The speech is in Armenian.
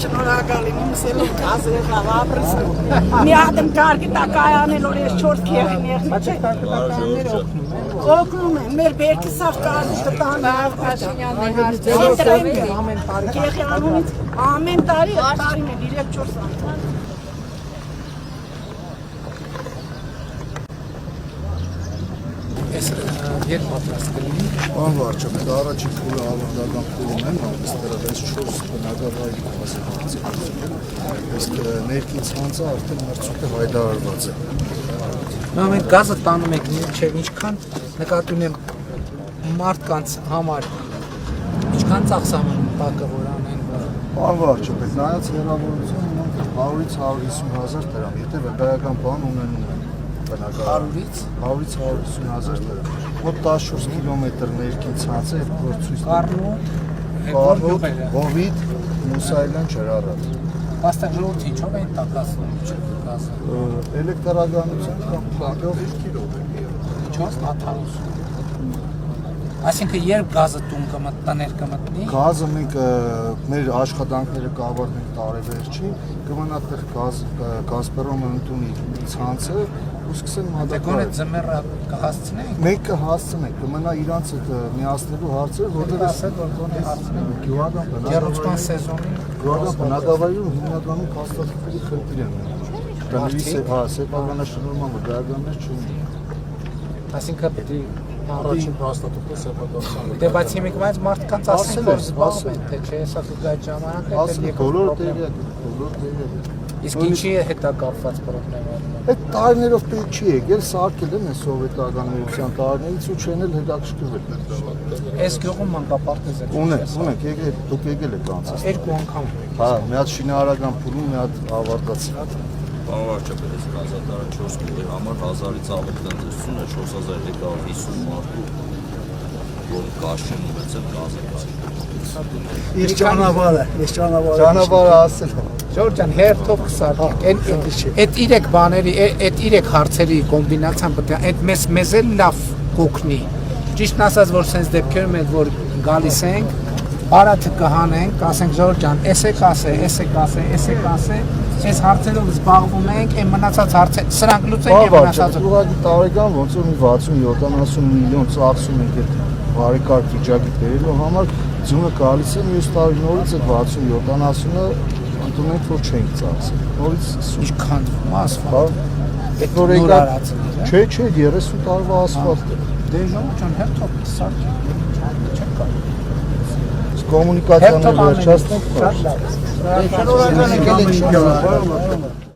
Շնորհակալ եմ ուսելով գազեր հավաբրս։ Մի ադմ կարգի տակայանել որ ես 4 քեղիներ մաչե։ Օգնում են մեր բերքի սաղ կարդի տան Փաշինյանն հարցերին ամեն տարի քեղյանունից ամեն տարի տարին է 3-4 անգամ։ Երբ պատրաստ կլինի։ Պարոն վարչապետ, առաջին փուլը ավանդական փուլում են, ամստրավես 4 բնակավայրի հասարակություն։ Իսկ ներքին ցանցը արդեն մրցույթը հայտարարված է։ Մենք գազը տանում ենք, չէ, ինչքան նկատի ունեմ մարդկանց համար, ինչքան ծախսանում տակը որ անեն։ Պարոն վարչապետ, նայած հեռավորությունը 100-ից 150 հազար դրամ, եթե վկայական բան ունենում են։ 100-ից 150 հազար դրամ։ Մոտ 14 կիլոմետր ներքին ցանցը եւ գործույց Կարնոտ, Հովիտ, Մուսայելյան Ջրարատ։ Աստեղ ժողովուրդ ինչով են տակասում, գազը։ Էլեկտրականության կապակով 4 աթարուս։ Այսինքն երբ գազը տուն կմտնի, կմտնի։ Գազը մենք մեր աշխատանքները կավարտենք տարեվերջին, կմնա տեղ Գազպրոմը ընդունի ցանցը ու սկսեն մատակարարել։ Դե ձմեռը կհասցնենք։ Մենք կհասցնենք, կմնա իրանց հետ միացնելու հարցը, որտեղ ասել որ գոնե հասցնենք գյուղական բնակավայրի սեզոնին։ Գյուղական բնակավայրում հիմնականում փաստաթղթերի խնդիր են։ Բնավի սեփականաշնորհման վկայականներ չունեն։ Այսինքն պետք է առաջին փաստաթղթը սեփականության։ Դե բայց հիմիկվայց մարդկանց ասել որ զբաղվում են, թե չէ, հեսա այդ ժամանակը դեռ բոլոր տեղյակ, բոլոր տեղյակ։ Իսկ ինչի է հետա կապված խնդիրը։ Այդ տարիներով պետք չի եկել, սարքել են սովետական միության տարիներից ու չեն էլ հետաքրքրվել։ Այս գյուղում մանկապարտեզ է։ Ունենք, եկել, դուք եկել եք անցած։ 2 անգամ։ Հա, մի հատ շինարարական փուլում, մի հատ ավարտած։ Պարոն վարչապետ, այս գազատարը 4 կիլոյի համար 1000-ից ավելի տնտեսությունը 4150 մարդու, որ կաշեն ունեցել գազը։ Ես ճանապարհը ասել։ Ժորժ ջան, հերթով կսարքենք, այդ 3 բաների, այդ 3 հարցերի կոմբինացիան պետք է այդ մեզ էլ լավ կօգնի։ Ճիշտն ասած, որ sense դեպքերում ենք, որ գալիս ենք, բարաթը կհանենք, ասենք Ժորժ ջան, էսեք ասե, այս հարցերով զբաղվում ենք, այն մնացած հարցեր, սրանք լուծենք եւ մնացածը։ Ուղղակի տարեկան ոնց որ 60-70 միլիոն ծախսում ենք այդ բարեկարգ վիճակի բերելու համար, ձյունը գալիս է մյուս տարի նորից այդ 60-70-ը ընդունենք որ չենք ծախսել։ Նորից ինչքան ասֆալտ։ Այդ որ եկած չէ, 30 տարվա ասֆալտ է։ Դե Ժորժ ջան, հերթով կսարքենք, չեք կարող։ Կոմունիկացիաները վերջացնենք։ Շատ լավ։ Շնորհակալ եմ եկել եք։